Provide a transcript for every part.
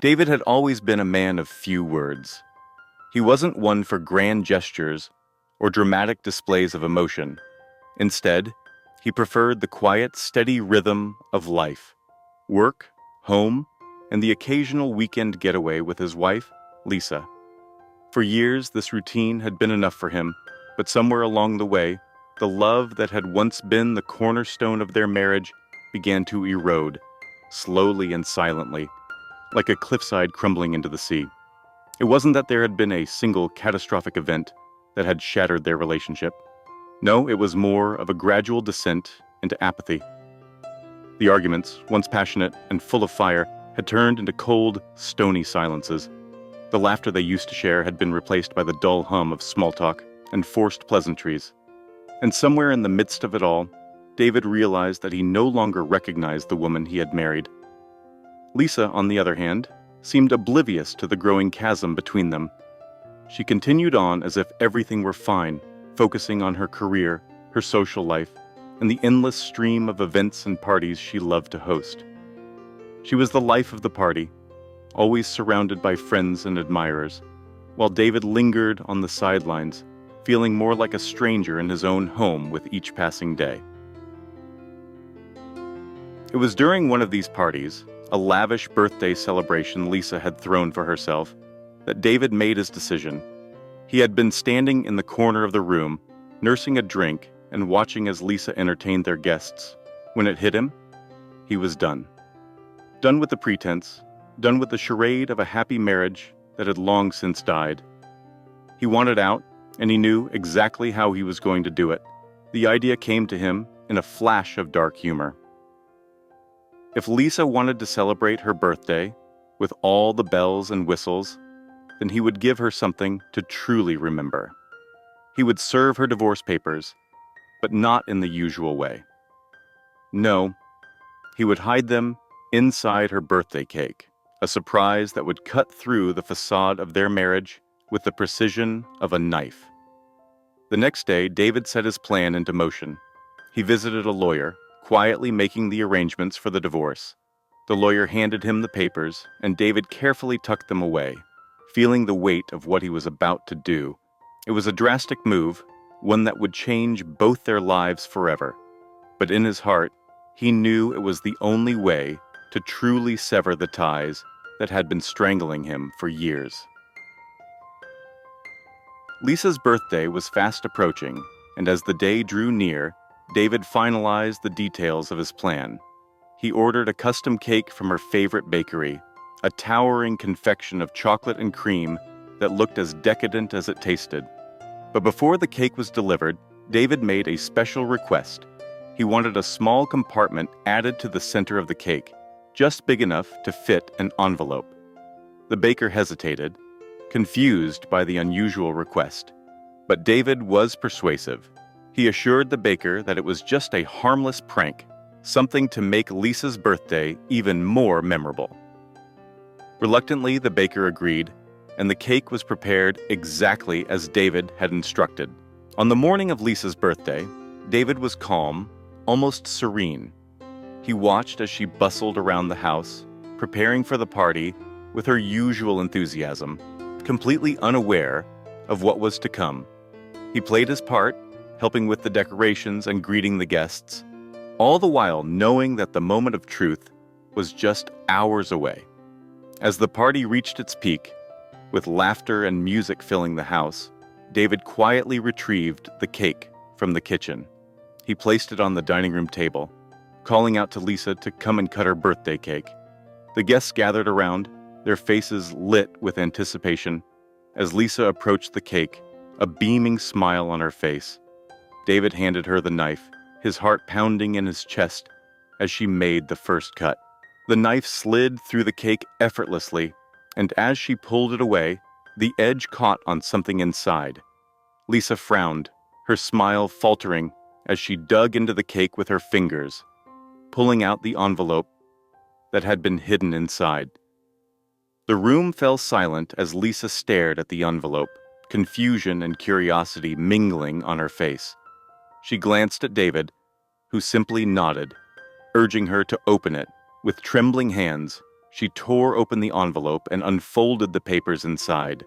David had always been a man of few words. He wasn't one for grand gestures or dramatic displays of emotion. Instead, he preferred the quiet, steady rhythm of life: work, home, and the occasional weekend getaway with his wife, Lisa. For years, this routine had been enough for him, but somewhere along the way, the love that had once been the cornerstone of their marriage began to erode, slowly and silently, like a cliffside crumbling into the sea. It wasn't that there had been a single catastrophic event that had shattered their relationship. No, it was more of a gradual descent into apathy. The arguments, once passionate and full of fire, had turned into cold, stony silences. The laughter they used to share had been replaced by the dull hum of small talk and forced pleasantries. And somewhere in the midst of it all, David realized that he no longer recognized the woman he had married. Lisa, on the other hand, seemed oblivious to the growing chasm between them. She continued on as if everything were fine, focusing on her career, her social life, and the endless stream of events and parties she loved to host. She was the life of the party, always surrounded by friends and admirers, while David lingered on the sidelines, feeling more like a stranger in his own home with each passing day. It was during one of these parties, a lavish birthday celebration Lisa had thrown for herself, that David made his decision. He had been standing in the corner of the room, nursing a drink and watching as Lisa entertained their guests. When it hit him, he was done. Done with the pretense, done with the charade of a happy marriage that had long since died. He wanted out, and he knew exactly how he was going to do it. The idea came to him in a flash of dark humor. If Lisa wanted to celebrate her birthday with all the bells and whistles, then he would give her something to truly remember. He would serve her divorce papers, but not in the usual way. No, he would hide them inside her birthday cake, a surprise that would cut through the facade of their marriage with the precision of a knife. The next day, David set his plan into motion. He visited a lawyer, quietly making the arrangements for the divorce. The lawyer handed him the papers, and David carefully tucked them away, feeling the weight of what he was about to do. It was a drastic move, one that would change both their lives forever. But in his heart, he knew it was the only way to truly sever the ties that had been strangling him for years. Lisa's birthday was fast approaching, and as the day drew near, David finalized the details of his plan. He ordered a custom cake from her favorite bakery, a towering confection of chocolate and cream that looked as decadent as it tasted. But before the cake was delivered, David made a special request. He wanted a small compartment added to the center of the cake, just big enough to fit an envelope. The baker hesitated, confused by the unusual request. But David was persuasive. He assured the baker that it was just a harmless prank, something to make Lisa's birthday even more memorable. Reluctantly, the baker agreed, and the cake was prepared exactly as David had instructed. On the morning of Lisa's birthday, David was calm, almost serene. He watched as she bustled around the house, preparing for the party with her usual enthusiasm, completely unaware of what was to come. He played his part, helping with the decorations and greeting the guests, all the while knowing that the moment of truth was just hours away. As the party reached its peak, with laughter and music filling the house, David quietly retrieved the cake from the kitchen. He placed it on the dining room table, calling out to Lisa to come and cut her birthday cake. The guests gathered around, their faces lit with anticipation. As Lisa approached the cake, a beaming smile on her face, David handed her the knife, his heart pounding in his chest as she made the first cut. The knife slid through the cake effortlessly, and as she pulled it away, the edge caught on something inside. Lisa frowned, her smile faltering as she dug into the cake with her fingers, pulling out the envelope that had been hidden inside. The room fell silent as Lisa stared at the envelope, confusion and curiosity mingling on her face. She glanced at David, who simply nodded, urging her to open it. With trembling hands, She tore open the envelope and unfolded the papers inside.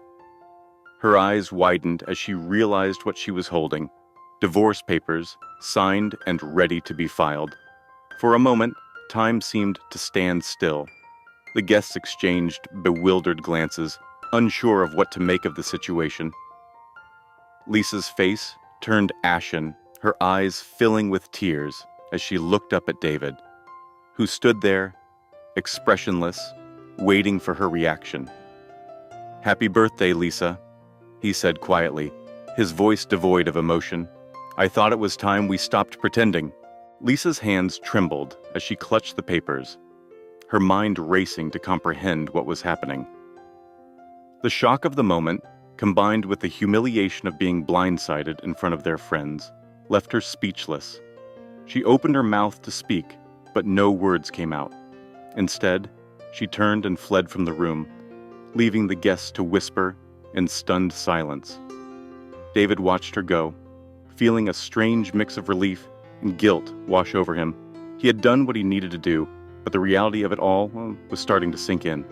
Her eyes widened as she realized what she was holding. Divorce papers, signed and ready to be filed. For a moment, time seemed to stand still. The guests exchanged bewildered glances, unsure of what to make of the situation. Lisa's face turned ashen, her eyes filling with tears as she looked up at David, who stood there, expressionless, waiting for her reaction. "Happy birthday, Lisa," he said quietly, his voice devoid of emotion. "I thought it was time we stopped pretending." Lisa's hands trembled as she clutched the papers, her mind racing to comprehend what was happening. The shock of the moment, combined with the humiliation of being blindsided in front of their friends, left her speechless. She opened her mouth to speak, but no words came out. Instead, she turned and fled from the room, leaving the guests to whisper in stunned silence. David watched her go, feeling a strange mix of relief and guilt wash over him. He had done what he needed to do, but the reality of it all was starting to sink in.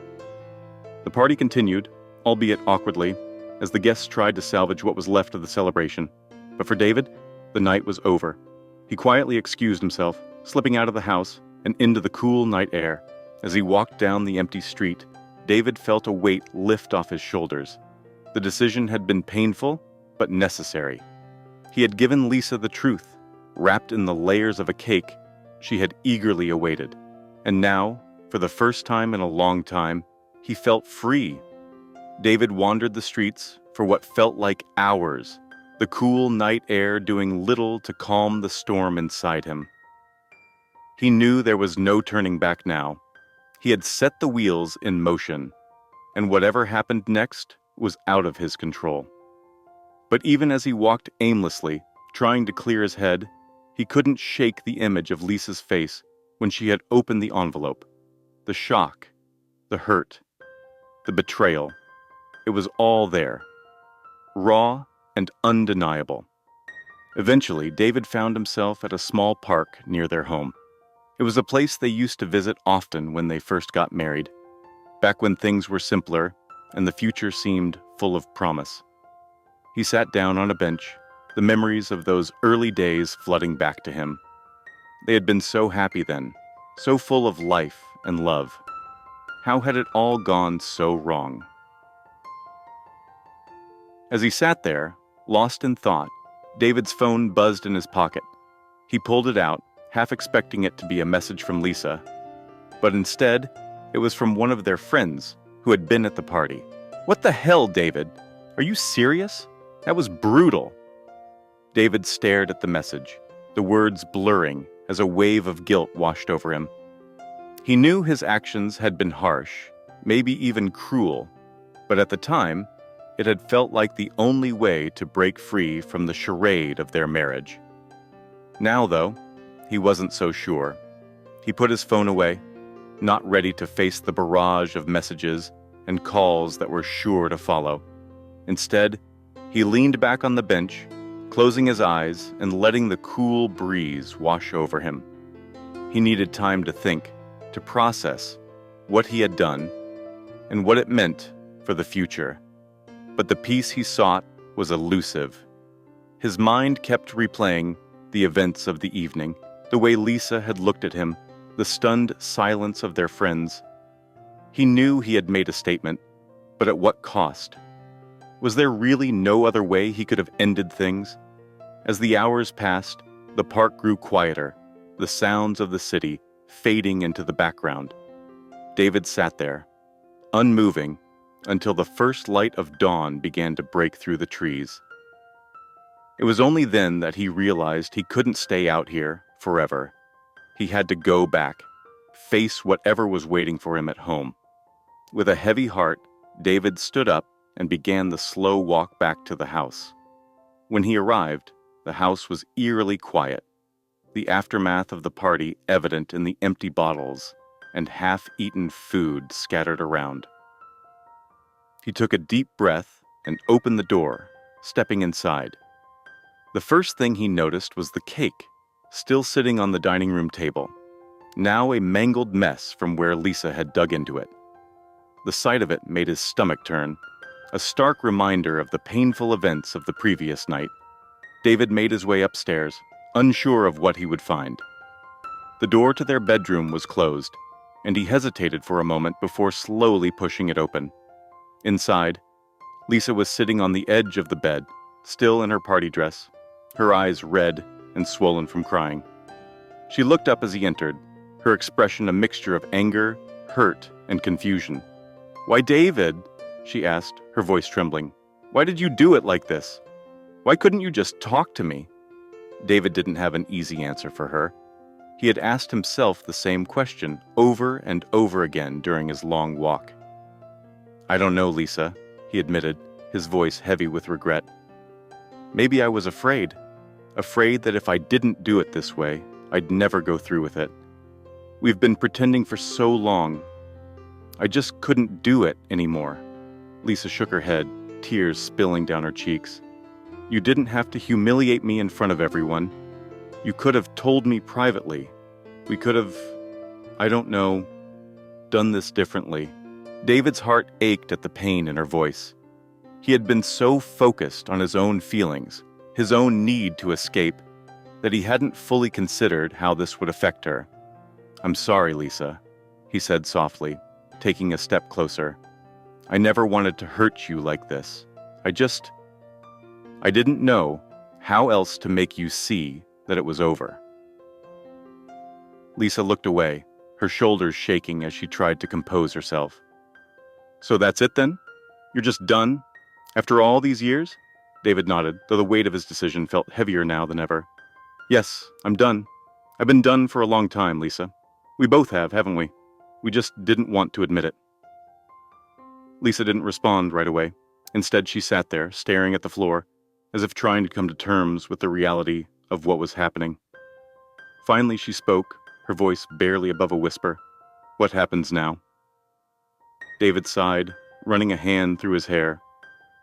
The party continued, albeit awkwardly, as the guests tried to salvage what was left of the celebration. But for David, the night was over. He quietly excused himself, slipping out of the house and into the cool night air. As he walked down the empty street, David felt a weight lift off his shoulders. The decision had been painful, but necessary. He had given Lisa the truth, wrapped in the layers of a cake she had eagerly awaited. And now, for the first time in a long time, he felt free. David wandered the streets for what felt like hours, the cool night air doing little to calm the storm inside him. He knew there was no turning back now. He had set the wheels in motion, and whatever happened next was out of his control. But even as he walked aimlessly, trying to clear his head, he couldn't shake the image of Lisa's face when she had opened the envelope. The shock, the hurt, the betrayal. It was all there, raw and undeniable. Eventually, David found himself at a small park near their home. It was a place they used to visit often when they first got married, back when things were simpler and the future seemed full of promise. He sat down on a bench, the memories of those early days flooding back to him. They had been so happy then, so full of life and love. How had it all gone so wrong? As he sat there, lost in thought, David's phone buzzed in his pocket. He pulled it out, half expecting it to be a message from Lisa. But instead, it was from one of their friends who had been at the party. "What the hell, David? Are you serious? That was brutal." David stared at the message, the words blurring as a wave of guilt washed over him. He knew his actions had been harsh, maybe even cruel, but at the time, it had felt like the only way to break free from the charade of their marriage. Now, though, he wasn't so sure. He put his phone away, not ready to face the barrage of messages and calls that were sure to follow. Instead, he leaned back on the bench, closing his eyes and letting the cool breeze wash over him. He needed time to think, to process what he had done and what it meant for the future. But the peace he sought was elusive. His mind kept replaying the events of the evening, the way Lisa had looked at him, the stunned silence of their friends. He knew he had made a statement, but at what cost? Was there really no other way he could have ended things? As the hours passed, the park grew quieter, the sounds of the city fading into the background. David sat there, unmoving, until the first light of dawn began to break through the trees. It was only then that he realized he couldn't stay out here forever. He had to go back, face whatever was waiting for him at home. With a heavy heart, David stood up and began the slow walk back to the house. When he arrived, the house was eerily quiet, the aftermath of the party evident in the empty bottles and half-eaten food scattered around. He took a deep breath and opened the door, stepping inside. The first thing he noticed was the cake, still sitting on the dining room table. now a mangled mess from where Lisa had dug into it. The sight of it made his stomach turn, a stark reminder of the painful events of the previous night. David made his way upstairs, unsure of what he would find. The door to their bedroom was closed, and he hesitated for a moment before slowly pushing it open. Inside, Lisa was sitting on the edge of the bed, still in her party dress, her eyes red and swollen from crying. She looked up as he entered, her expression a mixture of anger, hurt, and confusion. "Why, David?" she asked, her voice trembling. "Why did you do it like this? Why couldn't you just talk to me?" David didn't have an easy answer for her. He had asked himself the same question over and over again during his long walk. "I don't know, Lisa," he admitted, his voice heavy with regret. "Maybe I was afraid that if I didn't do it this way, I'd never go through with it. We've been pretending for so long. I just couldn't do it anymore." Lisa shook her head, tears spilling down her cheeks. "You didn't have to humiliate me in front of everyone. You could have told me privately. We could have, I don't know, done this differently." David's heart ached at the pain in her voice. He had been so focused on his own feelings, his own need to escape, that he hadn't fully considered how this would affect her. "I'm sorry, Lisa," he said softly, taking a step closer. "I never wanted to hurt you like this. I didn't know how else to make you see that it was over." Lisa looked away, her shoulders shaking as she tried to compose herself. "So that's it then? You're just done? After all these years?" David nodded, though the weight of his decision felt heavier now than ever. "Yes, I'm done. I've been done for a long time, Lisa. We both have, haven't we? We just didn't want to admit it." Lisa didn't respond right away. Instead, she sat there, staring at the floor, as if trying to come to terms with the reality of what was happening. Finally, she spoke, her voice barely above a whisper. "What happens now?" David sighed, running a hand through his hair.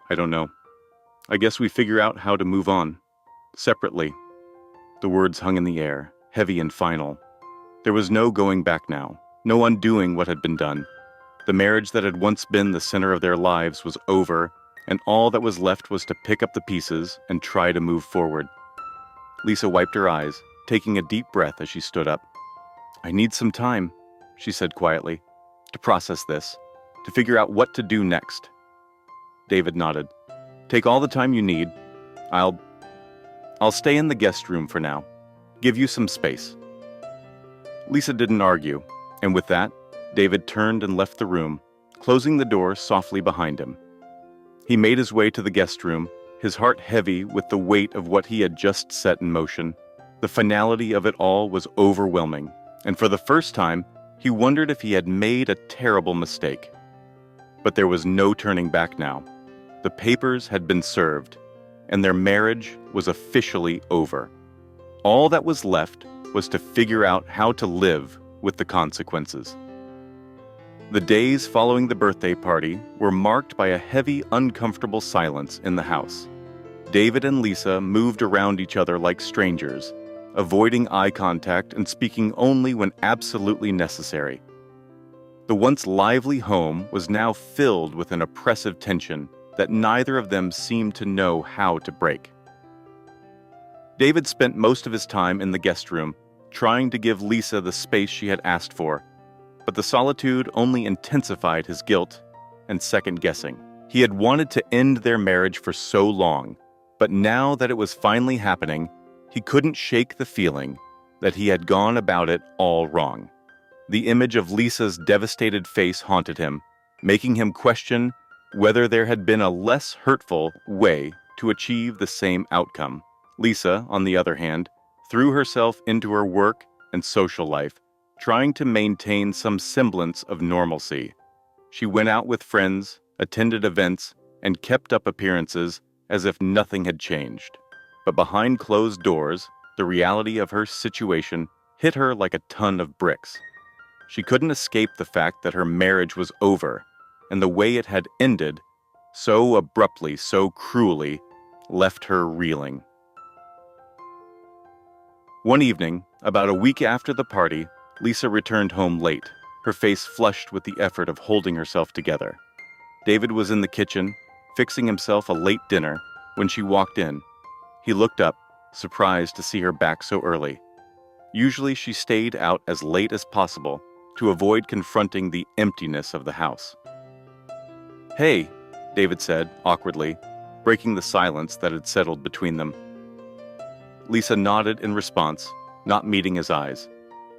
"I don't know. I guess we figure out how to move on. Separately." The words hung in the air, heavy and final. There was no going back now, no undoing what had been done. The marriage that had once been the center of their lives was over, and all that was left was to pick up the pieces and try to move forward. Lisa wiped her eyes, taking a deep breath as she stood up. "I need some time," she said quietly, "to process this, to figure out what to do next." David nodded. "Take all the time you need. I'll stay in the guest room for now. Give you some space." Lisa didn't argue, and with that, David turned and left the room, closing the door softly behind him. He made his way to the guest room, his heart heavy with the weight of what he had just set in motion. The finality of it all was overwhelming, and for the first time, he wondered if he had made a terrible mistake. But there was no turning back now. The papers had been served, and their marriage was officially over. All that was left was to figure out how to live with the consequences. The days following the birthday party were marked by a heavy, uncomfortable silence in the house. David and Lisa moved around each other like strangers, avoiding eye contact and speaking only when absolutely necessary. The once lively home was now filled with an oppressive tension that neither of them seemed to know how to break. David spent most of his time in the guest room, trying to give Lisa the space she had asked for, but the solitude only intensified his guilt and second-guessing. He had wanted to end their marriage for so long, but now that it was finally happening, he couldn't shake the feeling that he had gone about it all wrong. The image of Lisa's devastated face haunted him, making him question whether there had been a less hurtful way to achieve the same outcome. Lisa, on the other hand, threw herself into her work and social life, trying to maintain some semblance of normalcy. She went out with friends, attended events, and kept up appearances as if nothing had changed. But behind closed doors, the reality of her situation hit her like a ton of bricks. She couldn't escape the fact that her marriage was over, and the way it had ended, so abruptly, so cruelly, left her reeling. One evening, about a week after the party, Lisa returned home late, her face flushed with the effort of holding herself together. David was in the kitchen, fixing himself a late dinner, when she walked in. He looked up, surprised to see her back so early. Usually she stayed out as late as possible to avoid confronting the emptiness of the house. "Hey," David said, awkwardly, breaking the silence that had settled between them. Lisa nodded in response, not meeting his eyes.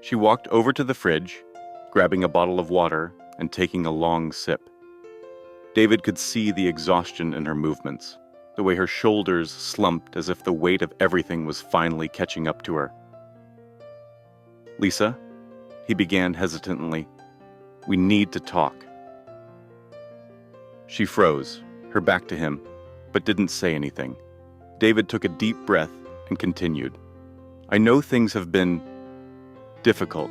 She walked over to the fridge, grabbing a bottle of water and taking a long sip. David could see the exhaustion in her movements, the way her shoulders slumped as if the weight of everything was finally catching up to her. "Lisa," he began hesitantly, "we need to talk." She froze, her back to him, but didn't say anything. David took a deep breath and continued. "I know things have been difficult.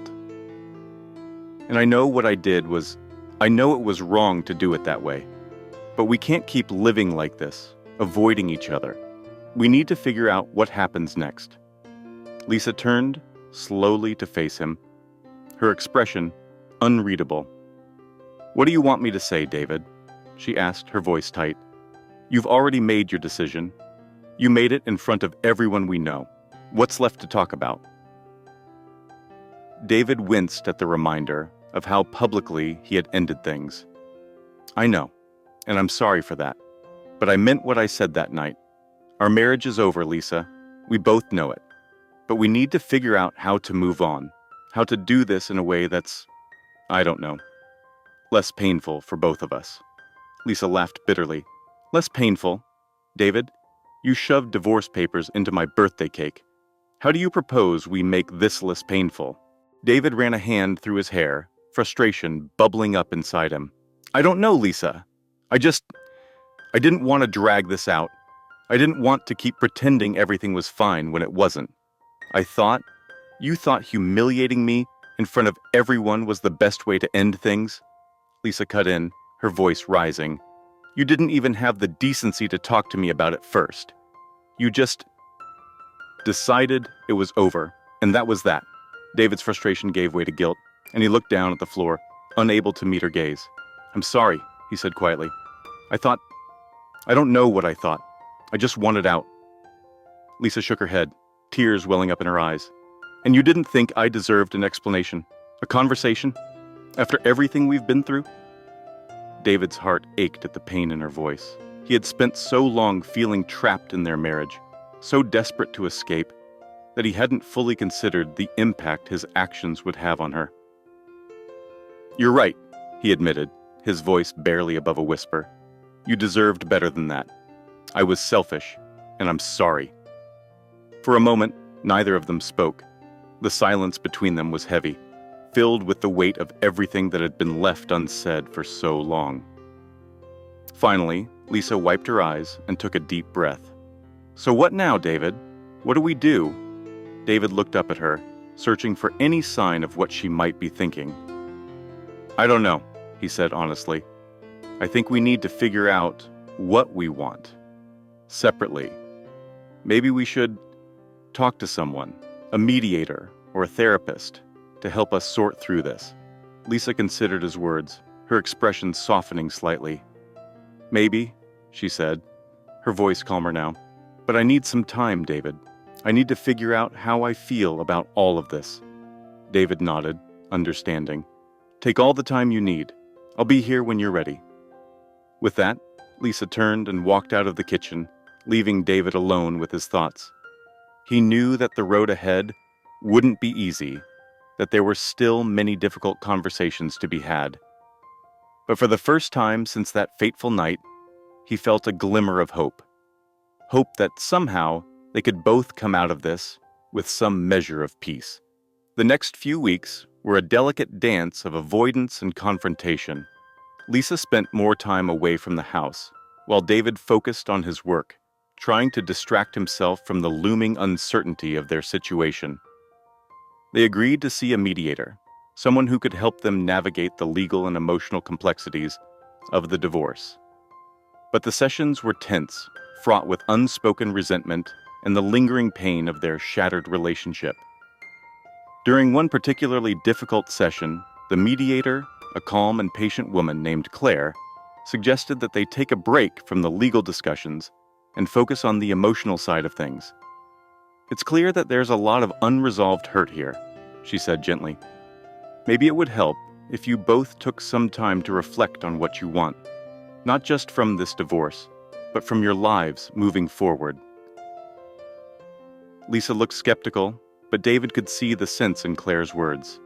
And I know what I did was, I know it was wrong to do it that way. But we can't keep living like this, avoiding each other. We need to figure out what happens next." Lisa turned slowly to face him, her expression unreadable. "What do you want me to say, David?" she asked, her voice tight. "You've already made your decision. You made it in front of everyone we know. What's left to talk about?" David winced at the reminder of how publicly he had ended things. "I know, and I'm sorry for that. But I meant what I said that night. Our marriage is over, Lisa. We both know it. But we need to figure out how to move on, how to do this in a way that's, I don't know, less painful for both of us." Lisa laughed bitterly. "Less painful? David, you shoved divorce papers into my birthday cake. How do you propose we make this less painful?" David ran a hand through his hair, frustration bubbling up inside him. "I don't know, Lisa. I didn't want to drag this out. I didn't want to keep pretending everything was fine when it wasn't. You thought humiliating me in front of everyone was the best way to end things?" Lisa cut in, her voice rising. "You didn't even have the decency to talk to me about it first. You just decided it was over, and that was that." David's frustration gave way to guilt, and he looked down at the floor, unable to meet her gaze. "I'm sorry," he said quietly. I don't know what I thought. I just wanted out." Lisa shook her head, tears welling up in her eyes. "And you didn't think I deserved an explanation? A conversation? After everything we've been through?" David's heart ached at the pain in her voice. He had spent so long feeling trapped in their marriage, so desperate to escape, that he hadn't fully considered the impact his actions would have on her. "You're right," he admitted, his voice barely above a whisper. "You deserved better than that. I was selfish, and I'm sorry." For a moment, neither of them spoke. The silence between them was heavy, filled with the weight of everything that had been left unsaid for so long. Finally, Lisa wiped her eyes and took a deep breath. "So what now, David? What do we do?" David looked up at her, searching for any sign of what she might be thinking. "I don't know," he said honestly. "I think we need to figure out what we want. Separately. Maybe we should talk to someone, a mediator or a therapist, to help us sort through this." Lisa considered his words, her expression softening slightly. "Maybe," she said, her voice calmer now. "But I need some time, David. I need to figure out how I feel about all of this." David nodded, understanding. "Take all the time you need. I'll be here when you're ready." With that, Lisa turned and walked out of the kitchen, leaving David alone with his thoughts. He knew that the road ahead wouldn't be easy, that there were still many difficult conversations to be had. But for the first time since that fateful night, he felt a glimmer of hope. Hope that somehow they could both come out of this with some measure of peace. The next few weeks were a delicate dance of avoidance and confrontation. Lisa spent more time away from the house, while David focused on his work, trying to distract himself from the looming uncertainty of their situation. They agreed to see a mediator, someone who could help them navigate the legal and emotional complexities of the divorce. But the sessions were tense, fraught with unspoken resentment and the lingering pain of their shattered relationship. During one particularly difficult session, the mediator, a calm and patient woman named Claire, suggested that they take a break from the legal discussions and focus on the emotional side of things. "It's clear that there's a lot of unresolved hurt here," she said gently. "Maybe it would help if you both took some time to reflect on what you want, not just from this divorce, but from your lives moving forward." Lisa looked skeptical, but David could see the sense in Claire's words.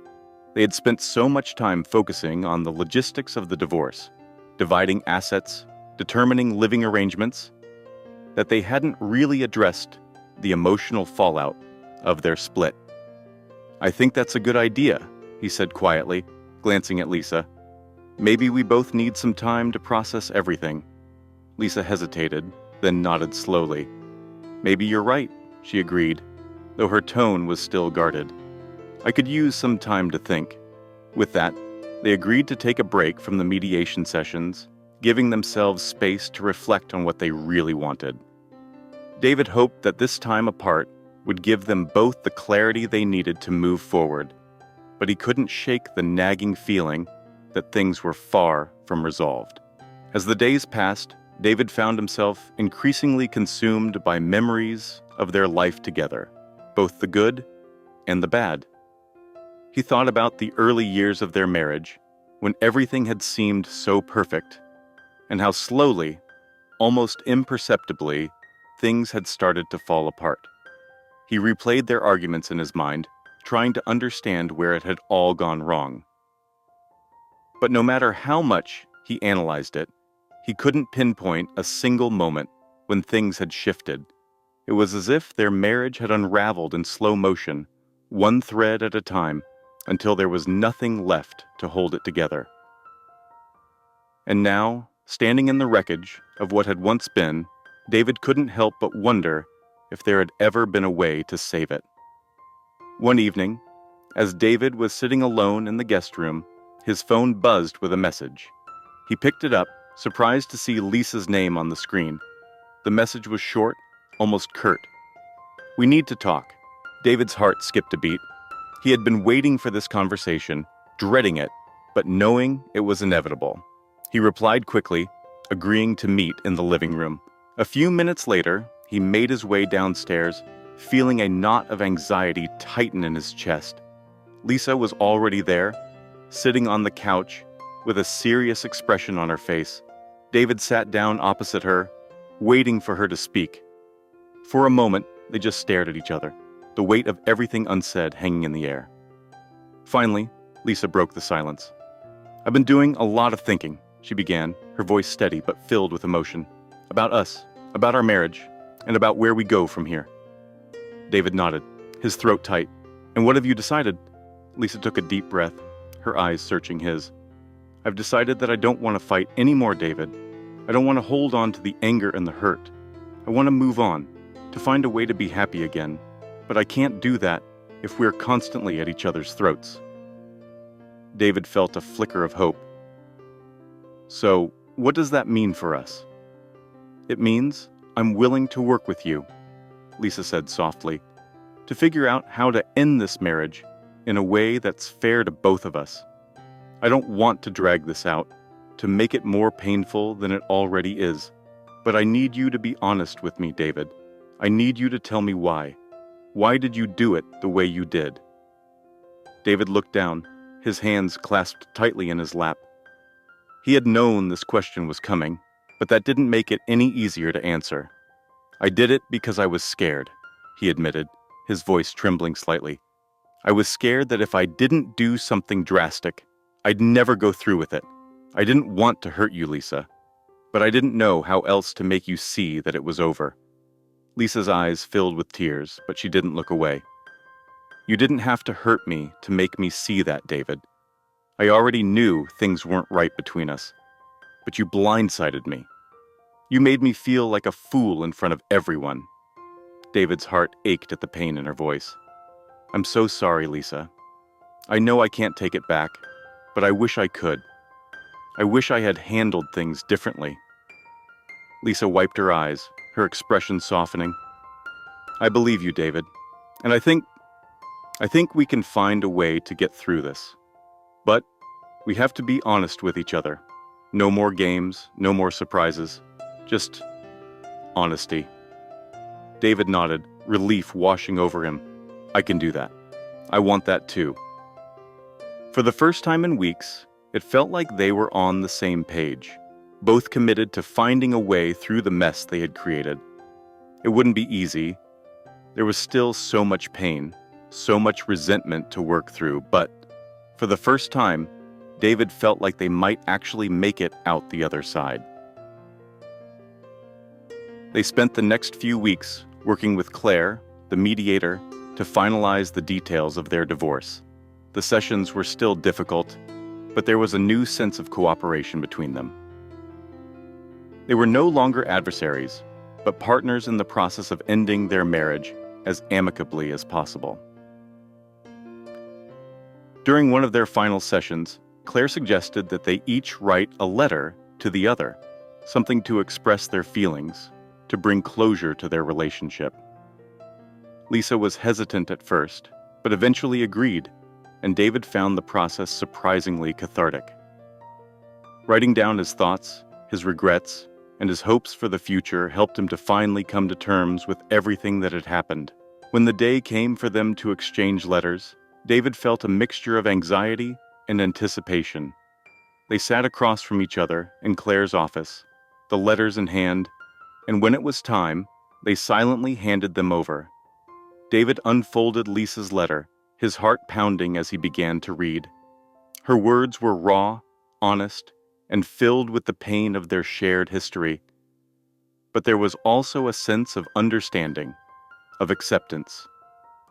They had spent so much time focusing on the logistics of the divorce, dividing assets, determining living arrangements, that they hadn't really addressed the emotional fallout of their split. "I think that's a good idea," he said quietly, glancing at Lisa. "Maybe we both need some time to process everything." Lisa hesitated, then nodded slowly. "Maybe you're right," she agreed, though her tone was still guarded. "I could use some time to think." With that, they agreed to take a break from the mediation sessions, giving themselves space to reflect on what they really wanted. David hoped that this time apart would give them both the clarity they needed to move forward, but he couldn't shake the nagging feeling that things were far from resolved. As the days passed, David found himself increasingly consumed by memories of their life together, both the good and the bad. He thought about the early years of their marriage, when everything had seemed so perfect, and how slowly, almost imperceptibly, things had started to fall apart. He replayed their arguments in his mind, trying to understand where it had all gone wrong. But no matter how much he analyzed it, he couldn't pinpoint a single moment when things had shifted. It was as if their marriage had unraveled in slow motion, one thread at a time, until there was nothing left to hold it together. And now, standing in the wreckage of what had once been, David couldn't help but wonder if there had ever been a way to save it. One evening, as David was sitting alone in the guest room, his phone buzzed with a message. He picked it up, surprised to see Lisa's name on the screen. The message was short, almost curt. "We need to talk." David's heart skipped a beat. He had been waiting for this conversation, dreading it, but knowing it was inevitable. He replied quickly, agreeing to meet in the living room. A few minutes later, he made his way downstairs, feeling a knot of anxiety tighten in his chest. Lisa was already there, sitting on the couch with a serious expression on her face. David sat down opposite her, waiting for her to speak. For a moment, they just stared at each other, the weight of everything unsaid hanging in the air. Finally, Lisa broke the silence. "I've been doing a lot of thinking," she began, her voice steady but filled with emotion. "About us, about our marriage, and about where we go from here." David nodded, his throat tight. "And what have you decided?" Lisa took a deep breath, her eyes searching his. "I've decided that I don't want to fight anymore, David. I don't want to hold on to the anger and the hurt. I want to move on, to find a way to be happy again. But I can't do that if we're constantly at each other's throats." David felt a flicker of hope. "So, what does that mean for us?" "It means I'm willing to work with you," Lisa said softly, "to figure out how to end this marriage in a way that's fair to both of us. I don't want to drag this out, to make it more painful than it already is. But I need you to be honest with me, David. I need you to tell me why. Why did you do it the way you did?" David looked down, his hands clasped tightly in his lap. He had known this question was coming, but that didn't make it any easier to answer. "I did it because I was scared," he admitted, his voice trembling slightly. "I was scared that if I didn't do something drastic, I'd never go through with it. I didn't want to hurt you, Lisa, but I didn't know how else to make you see that it was over." Lisa's eyes filled with tears, but she didn't look away. "You didn't have to hurt me to make me see that, David. I already knew things weren't right between us, but you blindsided me. You made me feel like a fool in front of everyone." David's heart ached at the pain in her voice. "I'm so sorry, Lisa. I know I can't take it back, but I wish I could. I wish I had handled things differently." Lisa wiped her eyes, her expression softening. "I believe you, David, and I think I think we can find a way to get through this. But we have to be honest with each other. No more games, no more surprises. Just honesty. David nodded, relief washing over him. I can do that. I want that too. For the first time in weeks, it felt like they were on the same page, both committed to finding a way through the mess they had created. It wouldn't be easy. There was still so much pain, so much resentment to work through, but for the first time, David felt like they might actually make it out the other side. They spent the next few weeks working with Claire, the mediator, to finalize the details of their divorce. The sessions were still difficult, but there was a new sense of cooperation between them. They were no longer adversaries, but partners in the process of ending their marriage as amicably as possible. During one of their final sessions, Claire suggested that they each write a letter to the other, something to express their feelings, to bring closure to their relationship. Lisa was hesitant at first, but eventually agreed, and David found the process surprisingly cathartic. Writing down his thoughts, his regrets, and his hopes for the future helped him to finally come to terms with everything that had happened. When the day came for them to exchange letters, David felt a mixture of anxiety and anticipation. They sat across from each other in Claire's office, the letters in hand, and when it was time, they silently handed them over. David unfolded Lisa's letter, his heart pounding as he began to read. Her words were raw, honest, and filled with the pain of their shared history. But there was also a sense of understanding, of acceptance.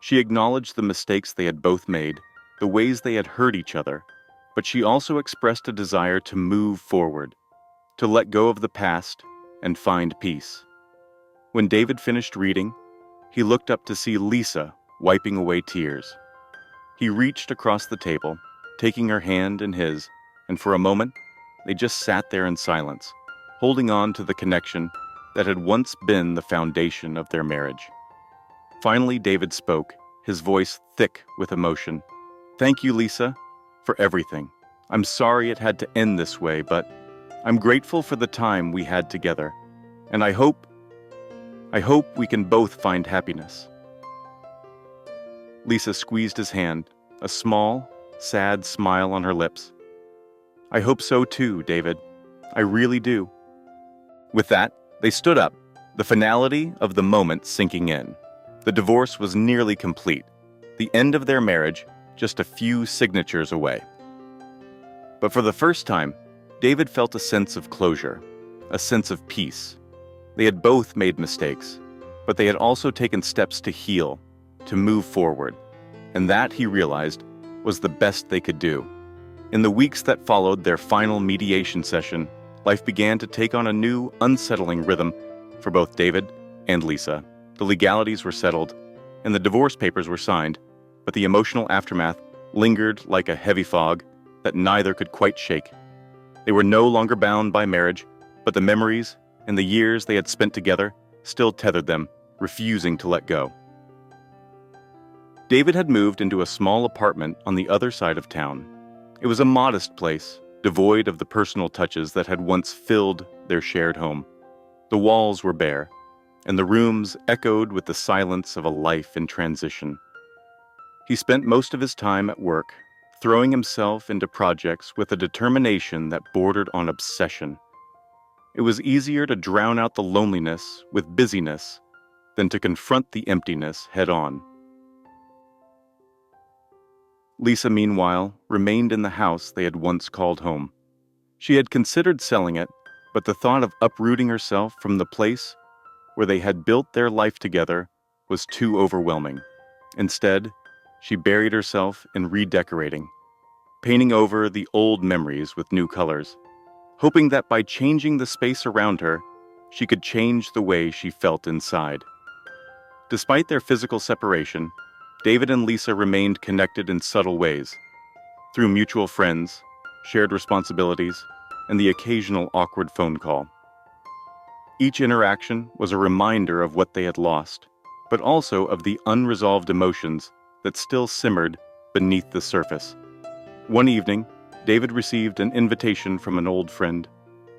She acknowledged the mistakes they had both made, the ways they had hurt each other, but she also expressed a desire to move forward, to let go of the past and find peace. When David finished reading, he looked up to see Lisa wiping away tears. He reached across the table, taking her hand in his, and for a moment, they just sat there in silence, holding on to the connection that had once been the foundation of their marriage. Finally, David spoke, his voice thick with emotion. "Thank you, Lisa, for everything. I'm sorry it had to end this way, but I'm grateful for the time we had together, and I hope we can both find happiness." Lisa squeezed his hand, a small, sad smile on her lips. "I hope so too, David. I really do." With that, they stood up, the finality of the moment sinking in. The divorce was nearly complete, the end of their marriage just a few signatures away. But for the first time, David felt a sense of closure, a sense of peace. They had both made mistakes, but they had also taken steps to heal, to move forward, and that, he realized, was the best they could do. In the weeks that followed their final mediation session, life began to take on a new, unsettling rhythm for both David and Lisa. The legalities were settled, and the divorce papers were signed, but the emotional aftermath lingered like a heavy fog that neither could quite shake. They were no longer bound by marriage, but the memories and the years they had spent together still tethered them, refusing to let go. David had moved into a small apartment on the other side of town. It was a modest place, devoid of the personal touches that had once filled their shared home. The walls were bare, and the rooms echoed with the silence of a life in transition. He spent most of his time at work, throwing himself into projects with a determination that bordered on obsession. It was easier to drown out the loneliness with busyness than to confront the emptiness head-on. Lisa, meanwhile, remained in the house they had once called home. She had considered selling it, but the thought of uprooting herself from the place where they had built their life together was too overwhelming. Instead, she buried herself in redecorating, painting over the old memories with new colors, hoping that by changing the space around her, she could change the way she felt inside. Despite their physical separation, David and Lisa remained connected in subtle ways, through mutual friends, shared responsibilities, and the occasional awkward phone call. Each interaction was a reminder of what they had lost, but also of the unresolved emotions that still simmered beneath the surface. One evening, David received an invitation from an old friend.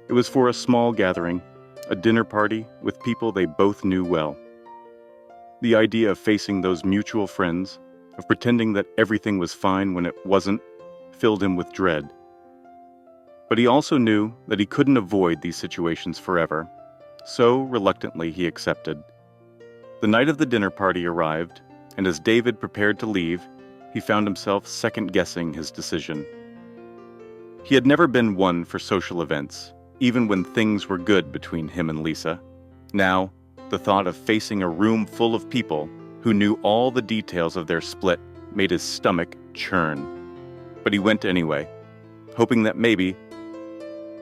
It was for a small gathering, a dinner party with people they both knew well. The idea of facing those mutual friends, of pretending that everything was fine when it wasn't, filled him with dread. But he also knew that he couldn't avoid these situations forever, so reluctantly he accepted. The night of the dinner party arrived, and as David prepared to leave, he found himself second-guessing his decision. He had never been one for social events, even when things were good between him and Lisa. Now, the thought of facing a room full of people who knew all the details of their split made his stomach churn. But he went anyway, hoping that maybe,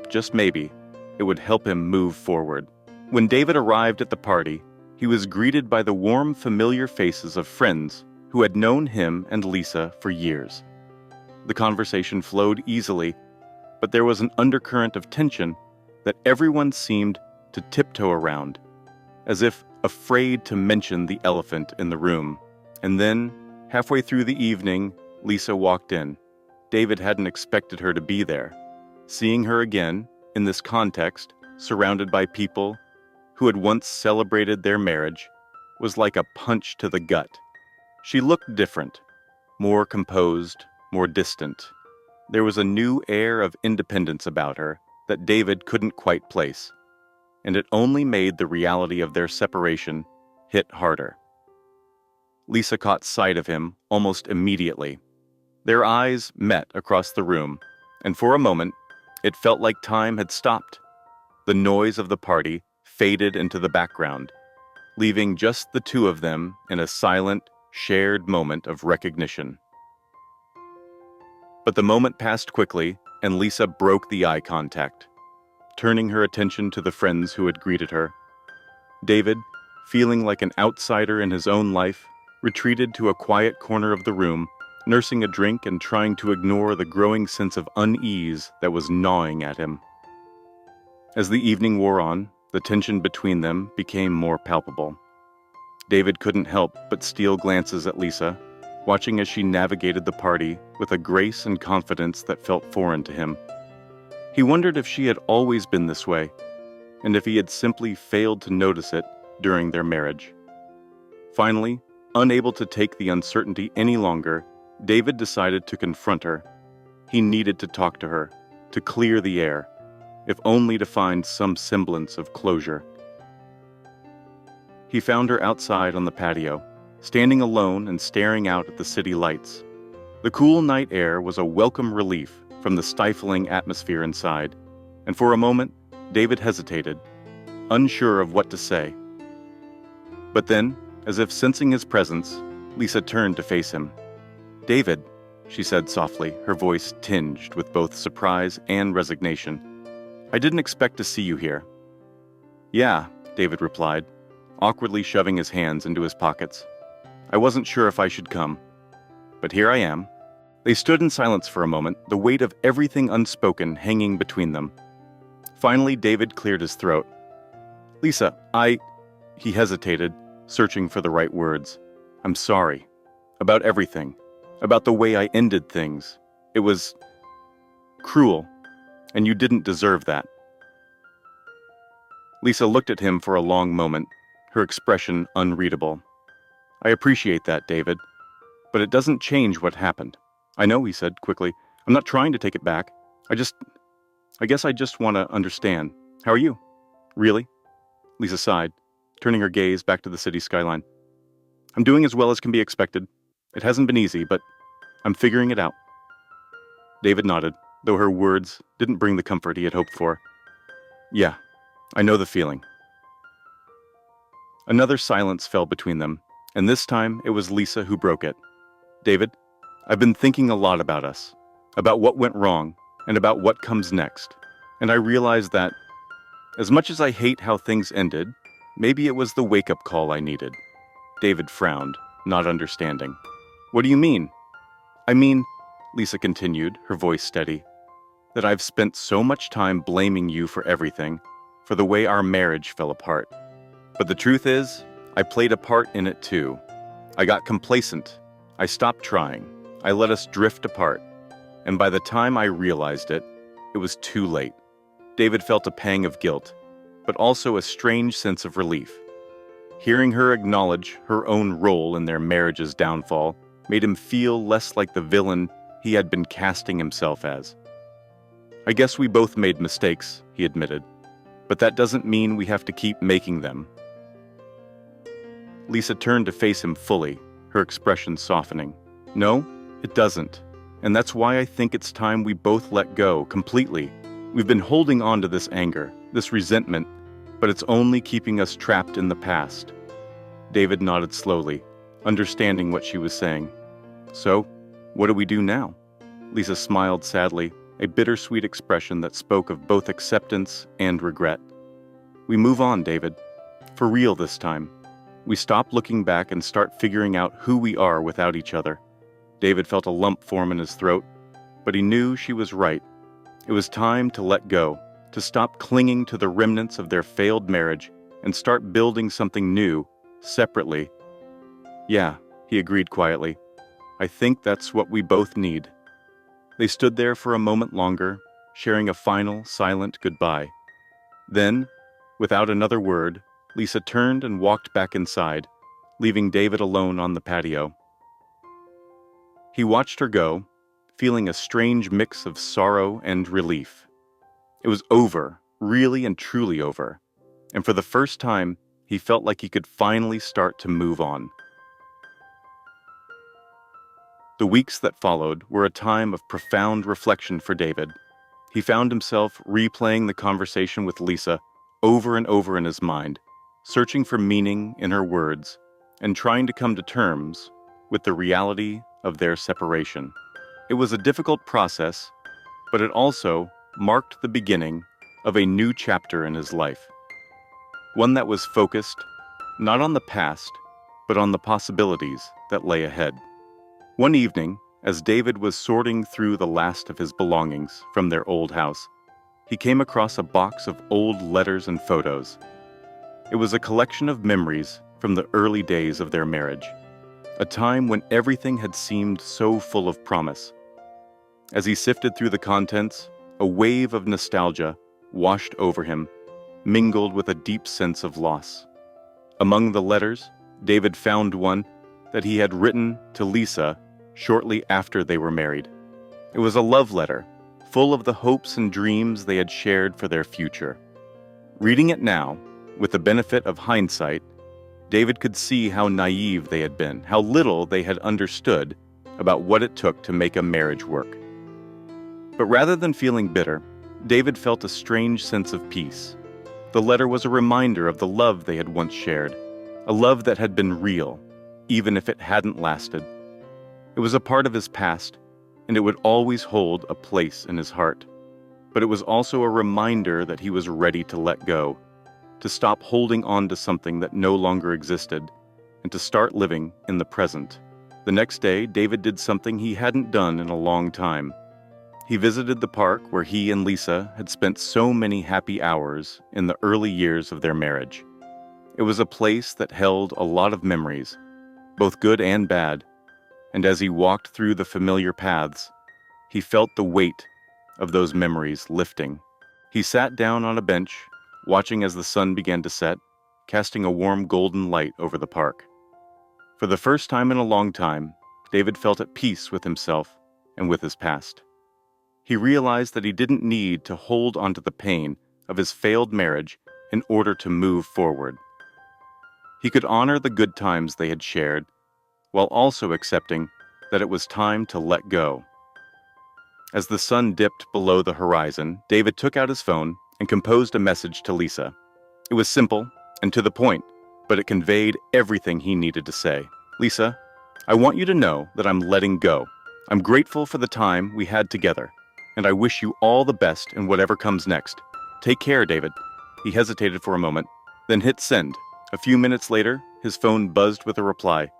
just maybe, it would help him move forward. When David arrived at the party, he was greeted by the warm, familiar faces of friends who had known him and Lisa for years. The conversation flowed easily, but there was an undercurrent of tension that everyone seemed to tiptoe around, as if afraid to mention the elephant in the room. And then, halfway through the evening, Lisa walked in. David hadn't expected her to be there. Seeing her again, in this context, surrounded by people who had once celebrated their marriage, was like a punch to the gut. She looked different, more composed, more distant. There was a new air of independence about her that David couldn't quite place, and it only made the reality of their separation hit harder. Lisa caught sight of him almost immediately. Their eyes met across the room, and for a moment, it felt like time had stopped. The noise of the party faded into the background, leaving just the two of them in a silent, shared moment of recognition. But the moment passed quickly, and Lisa broke the eye contact, turning her attention to the friends who had greeted her. David, feeling like an outsider in his own life, retreated to a quiet corner of the room, nursing a drink and trying to ignore the growing sense of unease that was gnawing at him. As the evening wore on, the tension between them became more palpable. David couldn't help but steal glances at Lisa, watching as she navigated the party with a grace and confidence that felt foreign to him. He wondered if she had always been this way, and if he had simply failed to notice it during their marriage. Finally, unable to take the uncertainty any longer, David decided to confront her. He needed to talk to her, to clear the air, if only to find some semblance of closure. He found her outside on the patio, standing alone and staring out at the city lights. The cool night air was a welcome relief from the stifling atmosphere inside, and for a moment, David hesitated, unsure of what to say. But then, as if sensing his presence, Lisa turned to face him. "David," she said softly, her voice tinged with both surprise and resignation. "I didn't expect to see you here." "Yeah," David replied, awkwardly shoving his hands into his pockets. "I wasn't sure if I should come, but here I am." They stood in silence for a moment, the weight of everything unspoken hanging between them. Finally, David cleared his throat. "Lisa, He hesitated, searching for the right words. "I'm sorry. About everything. About the way I ended things. It was cruel, and you didn't deserve that." Lisa looked at him for a long moment, her expression unreadable. "I appreciate that, David, but it doesn't change what happened." "I know," he said quickly. "I'm not trying to take it back. I guess I just want to understand. How are you?" "Really?" Lisa sighed, turning her gaze back to the city skyline. "I'm doing as well as can be expected. It hasn't been easy, but I'm figuring it out." David nodded, though her words didn't bring the comfort he had hoped for. "Yeah, I know the feeling." Another silence fell between them, and this time it was Lisa who broke it. "David, I've been thinking a lot about us, about what went wrong, and about what comes next, and I realized that, as much as I hate how things ended, maybe it was the wake-up call I needed." David frowned, not understanding. "What do you mean?" "I mean," Lisa continued, her voice steady, "that I've spent so much time blaming you for everything, for the way our marriage fell apart. But the truth is, I played a part in it too. I got complacent. I stopped trying. I let us drift apart. And by the time I realized it, it was too late. David felt a pang of guilt, but also a strange sense of relief. Hearing her acknowledge her own role in their marriage's downfall made him feel less like the villain he had been casting himself as. "I guess we both made mistakes," he admitted, "but that doesn't mean we have to keep making them." Lisa turned to face him fully, her expression softening. "No, it doesn't. And that's why I think it's time we both let go, completely. We've been holding on to this anger, this resentment, but it's only keeping us trapped in the past." David nodded slowly, understanding what she was saying. "So, what do we do now?" Lisa smiled sadly, a bittersweet expression that spoke of both acceptance and regret. "We move on, David. For real this time. We stop looking back and start figuring out who we are without each other." David felt a lump form in his throat, but he knew she was right. It was time to let go, to stop clinging to the remnants of their failed marriage and start building something new, separately. "Yeah," he agreed quietly. "I think that's what we both need." They stood there for a moment longer, sharing a final, silent goodbye. Then, without another word, Lisa turned and walked back inside, leaving David alone on the patio. He watched her go, feeling a strange mix of sorrow and relief. It was over, really and truly over, and for the first time, he felt like he could finally start to move on. The weeks that followed were a time of profound reflection for David. He found himself replaying the conversation with Lisa over and over in his mind, searching for meaning in her words, and trying to come to terms with the reality of their separation. It was a difficult process, but it also marked the beginning of a new chapter in his life. One that was focused not on the past, but on the possibilities that lay ahead. One evening, as David was sorting through the last of his belongings from their old house, he came across a box of old letters and photos. It was a collection of memories from the early days of their marriage, a time when everything had seemed so full of promise. As he sifted through the contents, a wave of nostalgia washed over him, mingled with a deep sense of loss. Among the letters, David found one that he had written to Lisa shortly after they were married. It was a love letter, full of the hopes and dreams they had shared for their future. Reading it now, with the benefit of hindsight, David could see how naive they had been, how little they had understood about what it took to make a marriage work. But rather than feeling bitter, David felt a strange sense of peace. The letter was a reminder of the love they had once shared, a love that had been real, even if it hadn't lasted. It was a part of his past, and it would always hold a place in his heart. But it was also a reminder that he was ready to let go, to stop holding on to something that no longer existed, and to start living in the present. The next day, David did something he hadn't done in a long time. He visited the park where he and Lisa had spent so many happy hours in the early years of their marriage. It was a place that held a lot of memories, both good and bad, and as he walked through the familiar paths, he felt the weight of those memories lifting. He sat down on a bench, watching as the sun began to set, casting a warm golden light over the park. For the first time in a long time, David felt at peace with himself and with his past. He realized that he didn't need to hold onto the pain of his failed marriage in order to move forward. He could honor the good times they had shared, while also accepting that it was time to let go. As the sun dipped below the horizon, David took out his phone and composed a message to Lisa. It was simple and to the point, but it conveyed everything he needed to say. "Lisa, I want you to know that I'm letting go. I'm grateful for the time we had together, and I wish you all the best in whatever comes next. Take care, David." He hesitated for a moment, then hit send. A few minutes later, his phone buzzed with a reply.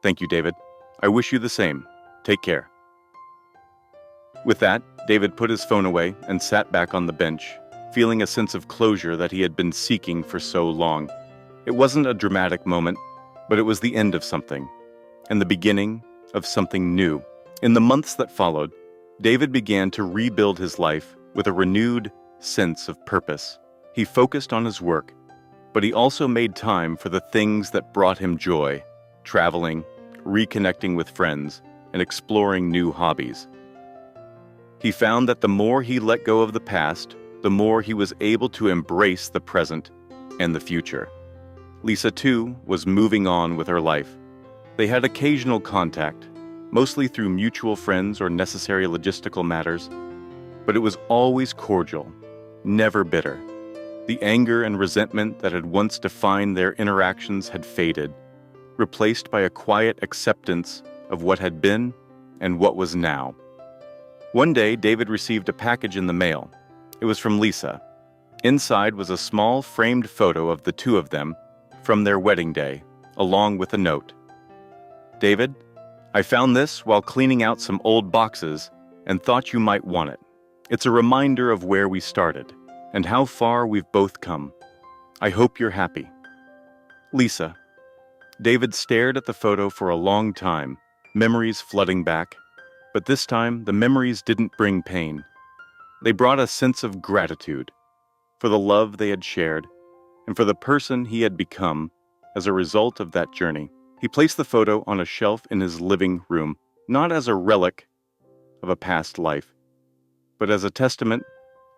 "Thank you, David. I wish you the same. Take care." With that, David put his phone away and sat back on the bench, feeling a sense of closure that he had been seeking for so long. It wasn't a dramatic moment, but it was the end of something, and the beginning of something new. In the months that followed, David began to rebuild his life with a renewed sense of purpose. He focused on his work, but he also made time for the things that brought him joy: traveling, reconnecting with friends, and exploring new hobbies. He found that the more he let go of the past, the more he was able to embrace the present and the future. Lisa, too, was moving on with her life. They had occasional contact, mostly through mutual friends or necessary logistical matters, but it was always cordial, never bitter. The anger and resentment that had once defined their interactions had faded, replaced by a quiet acceptance of what had been and what was now. One day, David received a package in the mail. It was from Lisa. Inside was a small framed photo of the two of them from their wedding day, along with a note. "David, I found this while cleaning out some old boxes and thought you might want it. It's a reminder of where we started and how far we've both come. I hope you're happy. Lisa." David stared at the photo for a long time, memories flooding back. But this time, the memories didn't bring pain. They brought a sense of gratitude for the love they had shared and for the person he had become as a result of that journey. He placed the photo on a shelf in his living room, not as a relic of a past life, but as a testament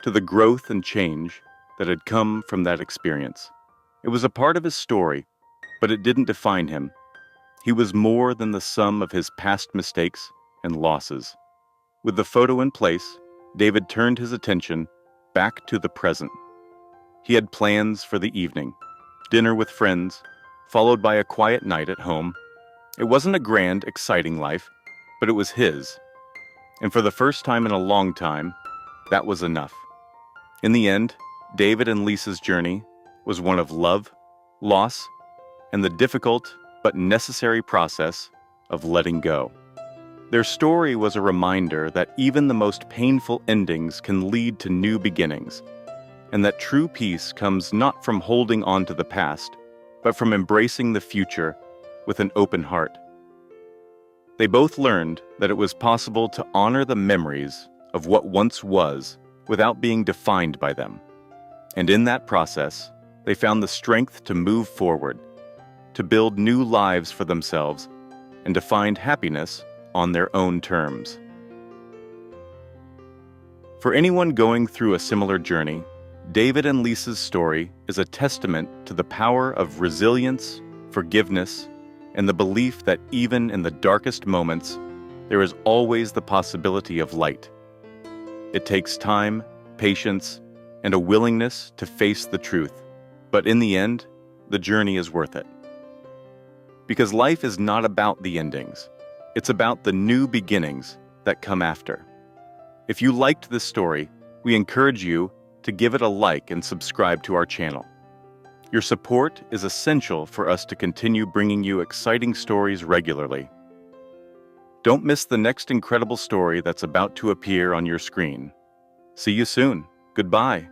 to the growth and change that had come from that experience. It was a part of his story, but it didn't define him. He was more than the sum of his past mistakes and losses. With the photo in place, David turned his attention back to the present. He had plans for the evening: dinner with friends, followed by a quiet night at home. It wasn't a grand, exciting life, but it was his. And for the first time in a long time, that was enough. In the end, David and Lisa's journey was one of love, loss, and the difficult but necessary process of letting go. Their story was a reminder that even the most painful endings can lead to new beginnings, and that true peace comes not from holding on to the past, but from embracing the future with an open heart. They both learned that it was possible to honor the memories of what once was without being defined by them. And in that process, they found the strength to move forward, to build new lives for themselves, and to find happiness on their own terms. For anyone going through a similar journey, David and Lisa's story is a testament to the power of resilience, forgiveness, and the belief that even in the darkest moments, there is always the possibility of light. It takes time, patience, and a willingness to face the truth, but in the end, the journey is worth it. Because life is not about the endings. It's about the new beginnings that come after. If you liked this story, we encourage you to give it a like and subscribe to our channel. Your support is essential for us to continue bringing you exciting stories regularly. Don't miss the next incredible story that's about to appear on your screen. See you soon. Goodbye.